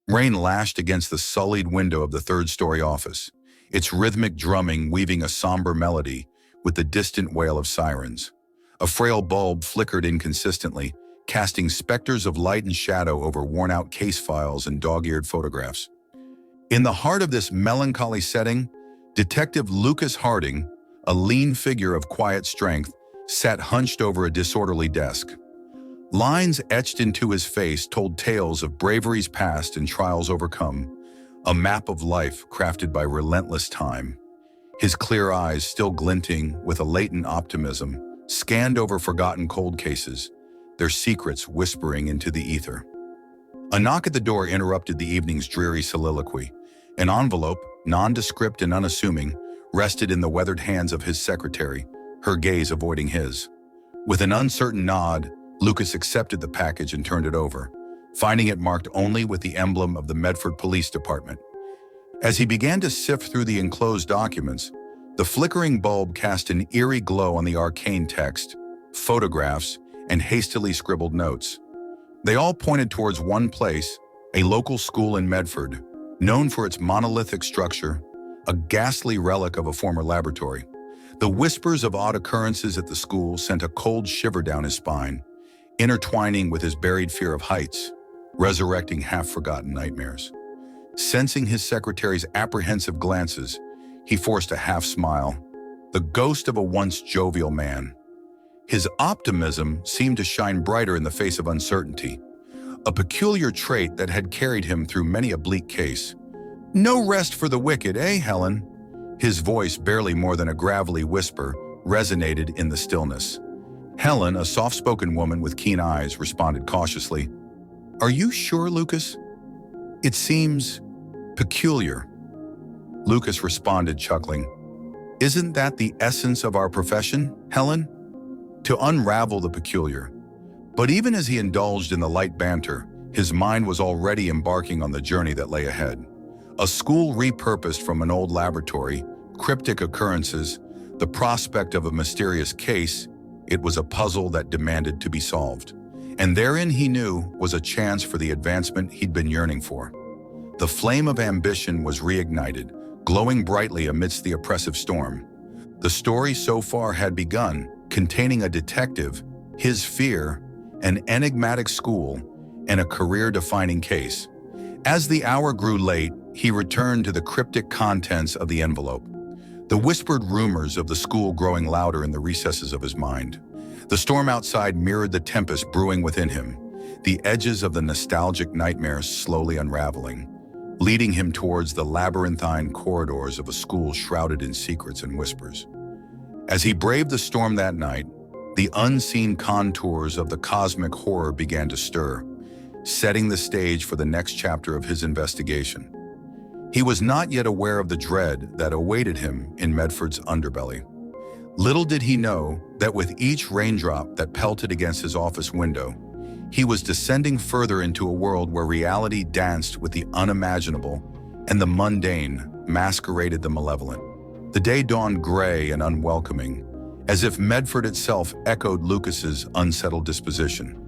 Rain lashed against the sullied window of the third-story office, its rhythmic drumming weaving a somber melody with the distant wail of sirens. A frail bulb flickered inconsistently, casting specters of light and shadow over worn-out case files and dog-eared photographs. In the heart of this melancholy setting, Detective Lucas Harding, a lean figure of quiet strength, sat hunched over a disorderly desk. Lines etched into his face told tales of braveries past and trials overcome, a map of life crafted by relentless time. His clear eyes, still glinting with a latent optimism, scanned over forgotten cold cases, their secrets whispering into the ether. A knock at the door interrupted the evening's dreary soliloquy. An envelope, nondescript and unassuming, rested in the weathered hands of his secretary, her gaze avoiding his. With an uncertain nod, Lucas accepted the package and turned it over, finding it marked only with the emblem of the Medford Police Department. As he began to sift through the enclosed documents, the flickering bulb cast an eerie glow on the arcane text, photographs, and hastily scribbled notes. They all pointed towards one place, a local school in Medford, known for its monolithic structure, a ghastly relic of a former laboratory. The whispers of odd occurrences at the school sent a cold shiver down his spine, intertwining with his buried fear of heights, resurrecting half-forgotten nightmares. Sensing his secretary's apprehensive glances, he forced a half-smile, the ghost of a once jovial man. His optimism seemed to shine brighter in the face of uncertainty, a peculiar trait that had carried him through many a bleak case. "No rest for the wicked, eh, Helen?" His voice, barely more than a gravelly whisper, resonated in the stillness. Helen, a soft-spoken woman with keen eyes, responded cautiously. "Are you sure, Lucas? It seems peculiar." Lucas responded, chuckling. "Isn't that the essence of our profession, Helen? To unravel the peculiar." But even as he indulged in the light banter, his mind was already embarking on the journey that lay ahead. A school repurposed from an old laboratory, cryptic occurrences, the prospect of a mysterious case. It was a puzzle that demanded to be solved. And therein, he knew, was a chance for the advancement he'd been yearning for. The flame of ambition was reignited, glowing brightly amidst the oppressive storm. The story so far had begun, containing a detective, his fear, an enigmatic school, and a career-defining case. As the hour grew late, he returned to the cryptic contents of the envelope, the whispered rumors of the school growing louder in the recesses of his mind. The storm outside mirrored the tempest brewing within him, the edges of the nostalgic nightmares slowly unraveling, leading him towards the labyrinthine corridors of a school shrouded in secrets and whispers. As he braved the storm that night, the unseen contours of the cosmic horror began to stir, setting the stage for the next chapter of his investigation. He was not yet aware of the dread that awaited him in Medford's underbelly. Little did he know that with each raindrop that pelted against his office window, he was descending further into a world where reality danced with the unimaginable and the mundane masqueraded the malevolent. The day dawned gray and unwelcoming, as if Medford itself echoed Lucas's unsettled disposition.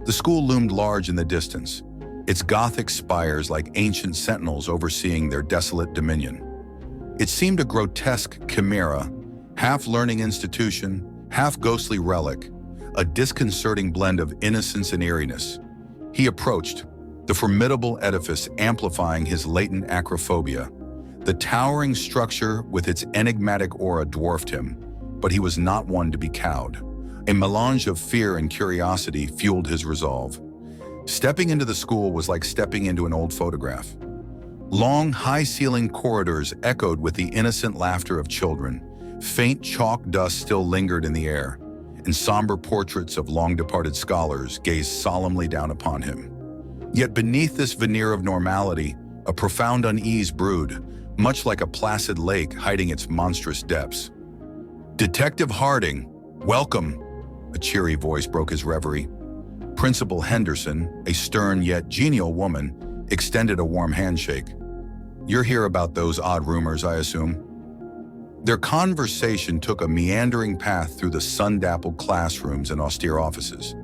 The school loomed large in the distance, its Gothic spires like ancient sentinels overseeing their desolate dominion. It seemed a grotesque chimera, half learning institution, half ghostly relic, a disconcerting blend of innocence and eeriness. He approached, the formidable edifice amplifying his latent acrophobia. The towering structure with its enigmatic aura dwarfed him, but he was not one to be cowed. A melange of fear and curiosity fueled his resolve. Stepping into the school was like stepping into an old photograph. Long, high-ceilinged corridors echoed with the innocent laughter of children. Faint chalk dust still lingered in the air, and somber portraits of long-departed scholars gazed solemnly down upon him. Yet beneath this veneer of normality, a profound unease brewed, much like a placid lake hiding its monstrous depths. "Detective Harding, welcome," a cheery voice broke his reverie. Principal Henderson, a stern yet genial woman, extended a warm handshake. "You're here about those odd rumors, I assume?" Their conversation took a meandering path through the sun-dappled classrooms and austere offices.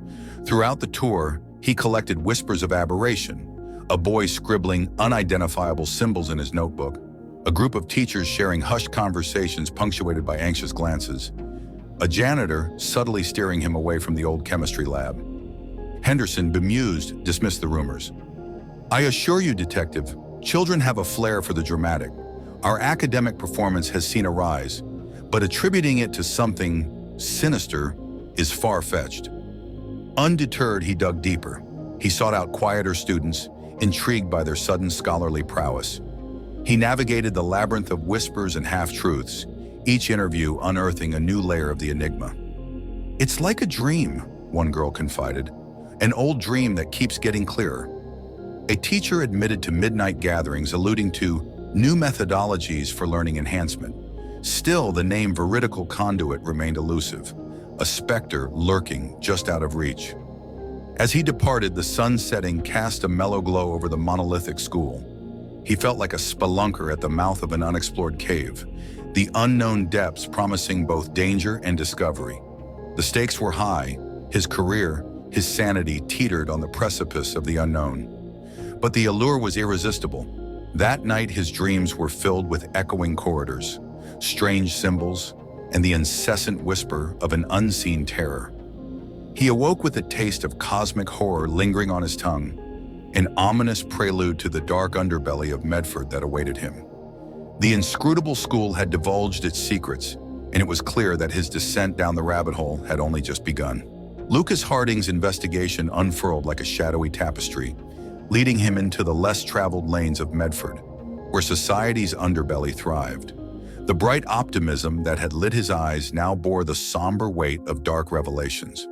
Throughout the tour, he collected whispers of aberration, a boy scribbling unidentifiable symbols in his notebook, a group of teachers sharing hushed conversations punctuated by anxious glances, a janitor subtly steering him away from the old chemistry lab. Henderson, bemused, dismissed the rumors. "I assure you, Detective, children have a flair for the dramatic. Our academic performance has seen a rise, but attributing it to something sinister is far-fetched." Undeterred, he dug deeper. He sought out quieter students, intrigued by their sudden scholarly prowess. He navigated the labyrinth of whispers and half-truths, each interview unearthing a new layer of the enigma. "It's like a dream," one girl confided, "an old dream that keeps getting clearer." A teacher admitted to midnight gatherings alluding to new methodologies for learning enhancement. Still, the name Veridical Conduit remained elusive, a specter lurking just out of reach. As he departed, the sun setting cast a mellow glow over the monolithic school. He felt like a spelunker at the mouth of an unexplored cave, the unknown depths promising both danger and discovery. The stakes were high. His career, his sanity teetered on the precipice of the unknown. But the allure was irresistible. That night, his dreams were filled with echoing corridors, strange symbols, and the incessant whisper of an unseen terror. He awoke with a taste of cosmic horror lingering on his tongue, an ominous prelude to the dark underbelly of Medford that awaited him. The inscrutable school had divulged its secrets, and it was clear that his descent down the rabbit hole had only just begun. Lucas Harding's investigation unfurled like a shadowy tapestry, leading him into the less traveled lanes of Medford, where society's underbelly thrived. The bright optimism that had lit his eyes now bore the somber weight of dark revelations.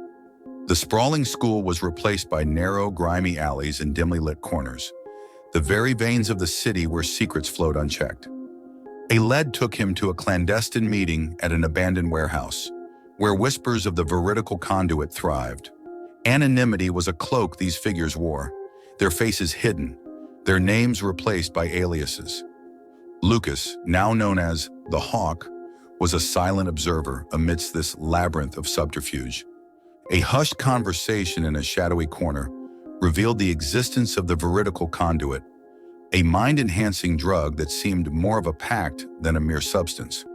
The sprawling school was replaced by narrow, grimy alleys and dimly lit corners, the very veins of the city where secrets flowed unchecked. A lead took him to a clandestine meeting at an abandoned warehouse, where whispers of the Veridical Conduit thrived. Anonymity was a cloak these figures wore, their faces hidden, their names replaced by aliases. Lucas, now known as the Hawk, was a silent observer amidst this labyrinth of subterfuge. A hushed conversation in a shadowy corner revealed the existence of the Veridical Conduit, a mind-enhancing drug that seemed more of a pact than a mere substance.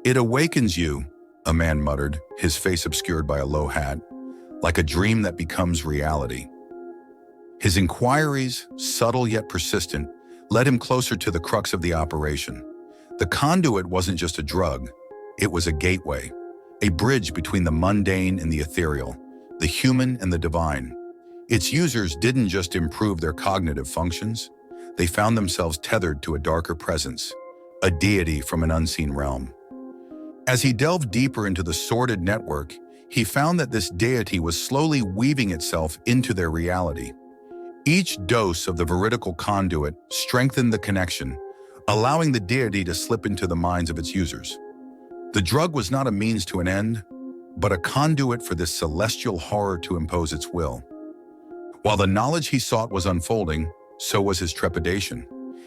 "It awakens you," a man muttered, his face obscured by a low hat, "like a dream that becomes reality." His inquiries, subtle yet persistent, led him closer to the crux of the operation. The conduit wasn't just a drug, it was a gateway, a bridge between the mundane and the ethereal, the human and the divine. Its users didn't just improve their cognitive functions, they found themselves tethered to a darker presence, a deity from an unseen realm. As he delved deeper into the sordid network, he found that this deity was slowly weaving itself into their reality. Each dose of the Veridical Conduit strengthened the connection, allowing the deity to slip into the minds of its users. The drug was not a means to an end, but a conduit for this celestial horror to impose its will. While the knowledge he sought was unfolding, so was his trepidation.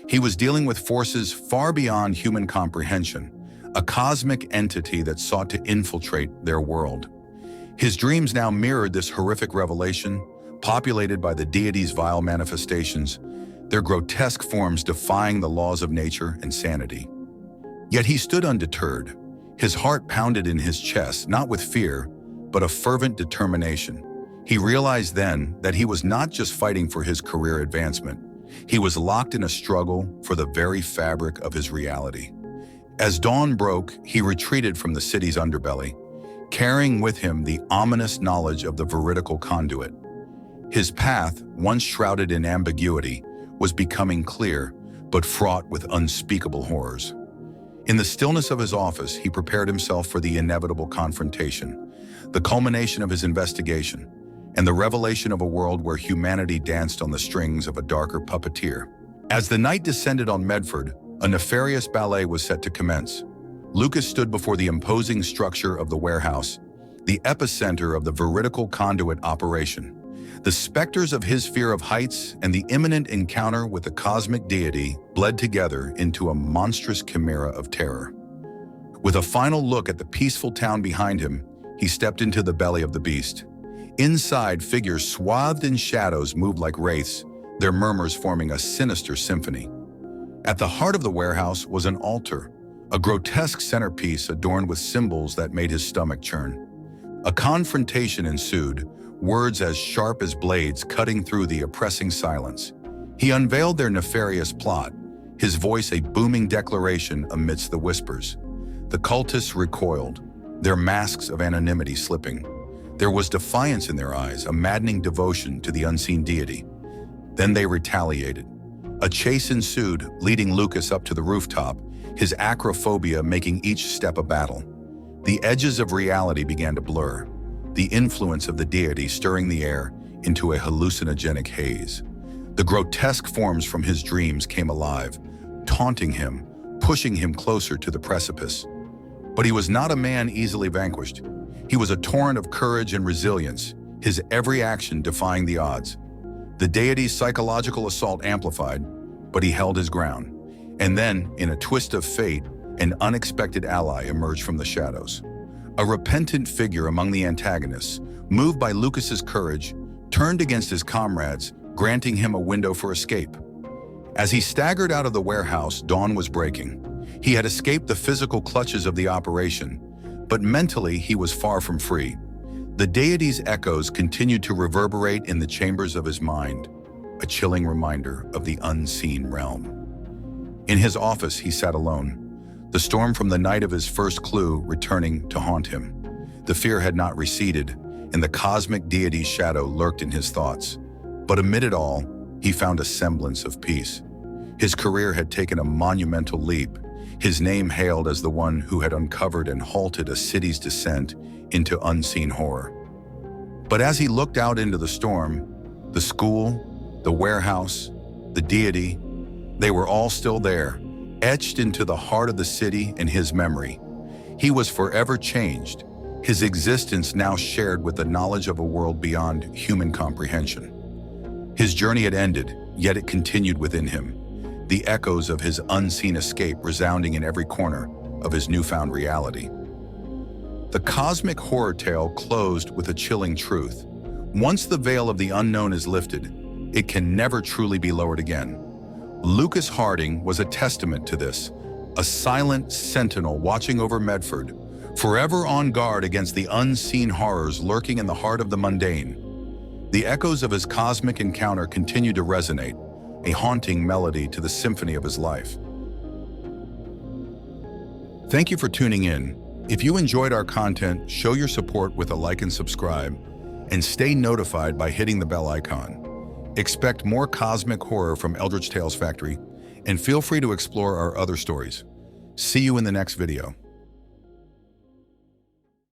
He was dealing with forces far beyond human comprehension, a cosmic entity that sought to infiltrate their world. His dreams now mirrored this horrific revelation, populated by the deity's vile manifestations, their grotesque forms defying the laws of nature and sanity. Yet he stood undeterred. His heart pounded in his chest, not with fear, but a fervent determination. He realized then that he was not just fighting for his career advancement. He was locked in a struggle for the very fabric of his reality. As dawn broke, he retreated from the city's underbelly, carrying with him the ominous knowledge of the Veridical Conduit. His path, once shrouded in ambiguity, was becoming clear, but fraught with unspeakable horrors. In the stillness of his office, he prepared himself for the inevitable confrontation, the culmination of his investigation, and the revelation of a world where humanity danced on the strings of a darker puppeteer. As the night descended on Medford, a nefarious ballet was set to commence. Lucas stood before the imposing structure of the warehouse, the epicenter of the Veridical Conduit operation. The specters of his fear of heights and the imminent encounter with the cosmic deity bled together into a monstrous chimera of terror. With a final look at the peaceful town behind him, he stepped into the belly of the beast. Inside, figures swathed in shadows moved like wraiths, their murmurs forming a sinister symphony. At the heart of the warehouse was an altar, a grotesque centerpiece adorned with symbols that made his stomach churn. A confrontation ensued, words as sharp as blades cutting through the oppressing silence. He unveiled their nefarious plot, his voice a booming declaration amidst the whispers. The cultists recoiled, their masks of anonymity slipping. There was defiance in their eyes, a maddening devotion to the unseen deity. Then they retaliated. A chase ensued, leading Lucas up to the rooftop, his acrophobia making each step a battle. The edges of reality began to blur, the influence of the deity stirring the air into a hallucinogenic haze. The grotesque forms from his dreams came alive, taunting him, pushing him closer to the precipice. But he was not a man easily vanquished. He was a torrent of courage and resilience, his every action defying the odds. The deity's psychological assault amplified, but he held his ground. And then, in a twist of fate, an unexpected ally emerged from the shadows. A repentant figure among the antagonists, moved by Lucas's courage, turned against his comrades, granting him a window for escape. As he staggered out of the warehouse, dawn was breaking. He had escaped the physical clutches of the operation, but mentally he was far from free. The deity's echoes continued to reverberate in the chambers of his mind, a chilling reminder of the unseen realm. In his office, he sat alone, the storm from the night of his first clue returning to haunt him. The fear had not receded, and the cosmic deity's shadow lurked in his thoughts. But amid it all, he found a semblance of peace. His career had taken a monumental leap, his name hailed as the one who had uncovered and halted a city's descent into unseen horror. But as he looked out into the storm, the school, the warehouse, the deity, they were all still there, etched into the heart of the city in his memory. He was forever changed, his existence now shared with the knowledge of a world beyond human comprehension. His journey had ended, yet it continued within him, the echoes of his unseen escape resounding in every corner of his newfound reality. The cosmic horror tale closed with a chilling truth. Once the veil of the unknown is lifted, it can never truly be lowered again. Lucas Harding was a testament to this, a silent sentinel watching over Medford, forever on guard against the unseen horrors lurking in the heart of the mundane. The echoes of his cosmic encounter continue to resonate, a haunting melody to the symphony of his life. Thank you for tuning in. If you enjoyed our content, show your support with a like and subscribe, and stay notified by hitting the bell icon. Expect more cosmic horror from Eldritch Tales Factory, and feel free to explore our other stories. See you in the next video.